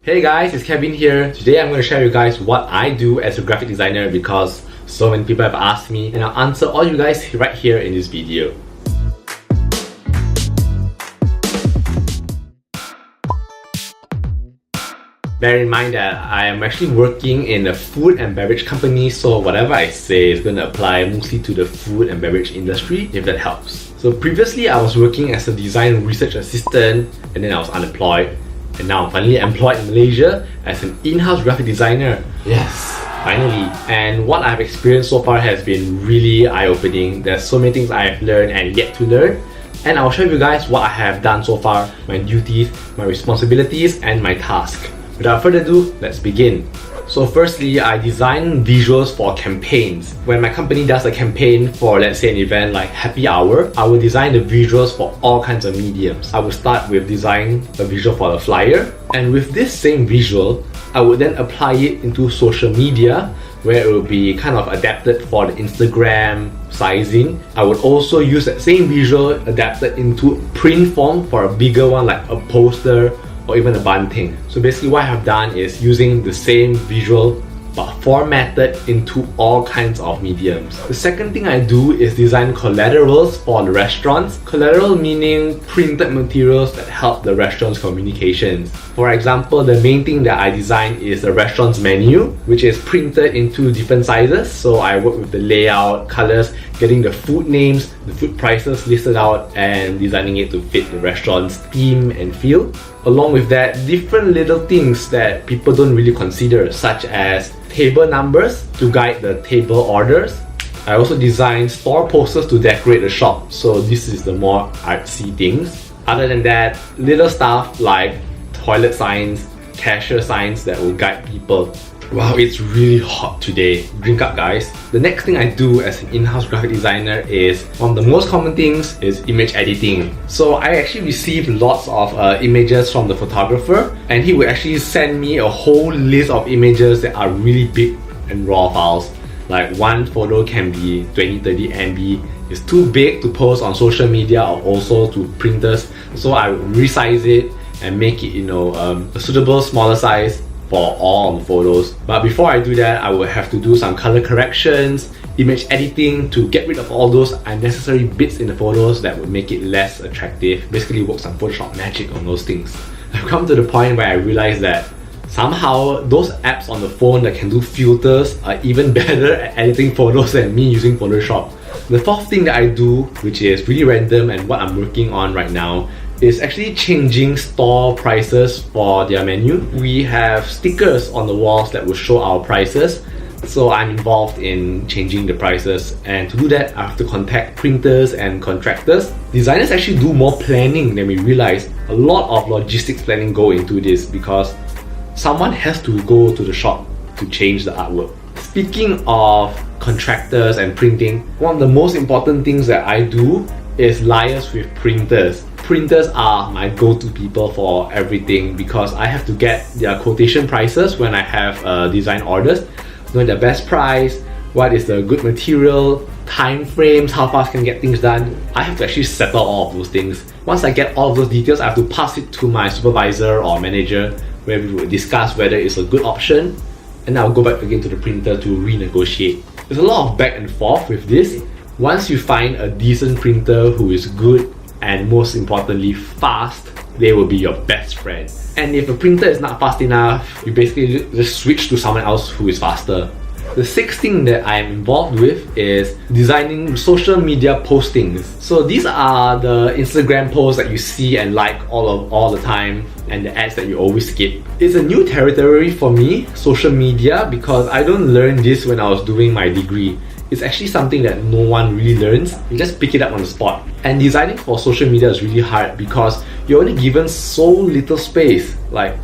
Hey guys, it's Kevin here. Today I'm going to share with you guys what I do as a graphic designer because so many people have asked me, and I'll answer all you guys right here in this video. Bear in mind that I am actually working in a food and beverage company, so whatever I say is going to apply mostly to the food and beverage industry, if that helps. So previously I was working as a design research assistant, and then I was unemployed. And now I'm finally employed in Malaysia as an in-house graphic designer. Yes, finally. And what I've experienced so far has been really eye-opening. There's so many things I have learned and yet to learn. And I'll show you guys what I have done so far, my duties, my responsibilities, and my task. Without further ado, let's begin. So firstly, I design visuals for campaigns. When my company does a campaign for, let's say, an event like Happy Hour, I will design the visuals for all kinds of mediums. I will start with designing a visual for the flyer, and with this same visual, I would then apply it into social media, where it will be kind of adapted for the Instagram sizing. I would also use that same visual adapted into print form for a bigger one like a poster or even a bunting. So basically what I have done is using the same visual but formatted into all kinds of mediums. The second thing I do is design collaterals for the restaurants. Collateral meaning printed materials that help the restaurant's communications. For example, the main thing that I design is the restaurant's menu, which is printed into different sizes. So I work with the layout, colors, getting the food names, the food prices listed out, and designing it to fit the restaurant's theme and feel. Along with that, different little things that people don't really consider, such as table numbers to guide the table orders. I also design store posters to decorate the shop, so this is the more artsy things. Other than that, little stuff like toilet signs, cashier signs that will guide people. Wow, it's really hot today. Drink up, guys. The next thing I do as an in-house graphic designer is, one of the most common things is image editing. So I actually receive lots of images from the photographer, and he would actually send me a whole list of images that are really big and raw files. Like one photo can be 20-30 MB. It's too big to post on social media or also to printers. So I would resize it and make it, a suitable smaller size for all the photos. But before I do that, I will have to do some color corrections, image editing to get rid of all those unnecessary bits in the photos that would make it less attractive. Basically work some Photoshop magic on those things. I've come to the point where I realized that somehow those apps on the phone that can do filters are even better at editing photos than me using Photoshop. The fourth thing that I do, which is really random and what I'm working on right now, is actually changing store prices for their menu. We have stickers on the walls that will show our prices, so I'm involved in changing the prices, and to do that I have to contact printers and contractors. Designers actually do more planning than we realize. A lot of logistics planning go into this because someone has to go to the shop to change the artwork. Speaking of contractors and printing, one of the most important things that I do is liaise with printers. Printers are my go-to people for everything because I have to get their quotation prices when I have design orders, know the best price, what is the good material, time frames, how fast can get things done. I have to actually settle all of those things. Once I get all of those details, I have to pass it to my supervisor or manager, where we will discuss whether it's a good option, and I'll go back again to the printer to renegotiate. There's a lot of back and forth with this. Once you find a decent printer who is good and most importantly fast, they will be your best friend. And if a printer is not fast enough, you basically just switch to someone else who is faster. The sixth thing that I am involved with is designing social media postings. So these are the Instagram posts that you see and like all the time, and the ads that you always skip. It's a new territory for me, social media, because I don't learn this when I was doing my degree. It's actually something that no one really learns. You just pick it up on the spot. And designing for social media is really hard because you're only given so little space, like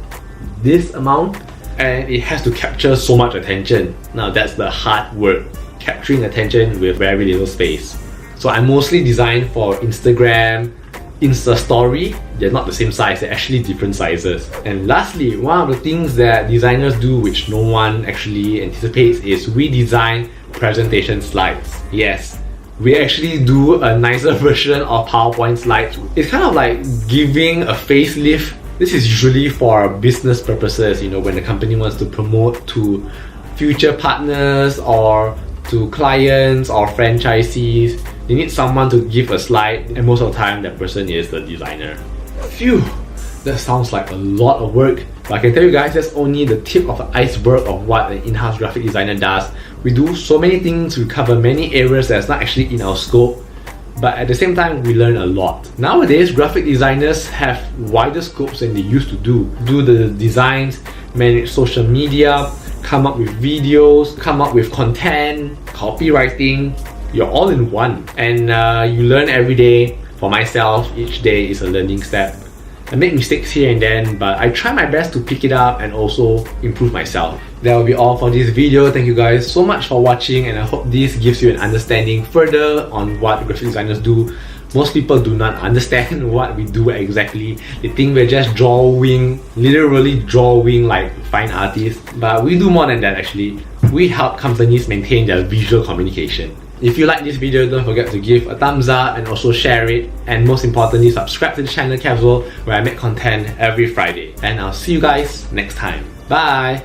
this amount, and it has to capture so much attention. Now that's the hard work, capturing attention with very little space. So I mostly design for Instagram, Insta Story. They're not the same size, they're actually different sizes. And lastly, one of the things that designers do which no one actually anticipates is we design presentation slides. Yes, we actually do a nicer version of PowerPoint slides. It's kind of like giving a facelift This is usually for business purposes, you know, when the company wants to promote to future partners or to clients or franchisees. They need someone to give a slide, and most of the time that person is the designer. Phew, that sounds like a lot of work, but I can tell you guys that's only the tip of the iceberg of what an in-house graphic designer does. We do so many things, we cover many areas that's not actually in our scope, but at the same time we learn a lot. Nowadays, graphic designers have wider scopes than they used to do. Do the designs, manage social media, come up with videos, come up with content, copywriting. You're all in one, and you learn every day. For myself, each day is a learning step. I make mistakes here and then, but I try my best to pick it up and also improve myself. That will be all for this video. Thank you guys so much for watching, and I hope this gives you an understanding further on what graphic designers do. Most people do not understand what we do exactly. They think we're just drawing, literally drawing like fine artists, but we do more than that actually. We help companies maintain their visual communication. If you like this video, don't forget to give a thumbs up and also share it. And most importantly, subscribe to the channel Casual, where I make content every Friday. And I'll see you guys next time. Bye!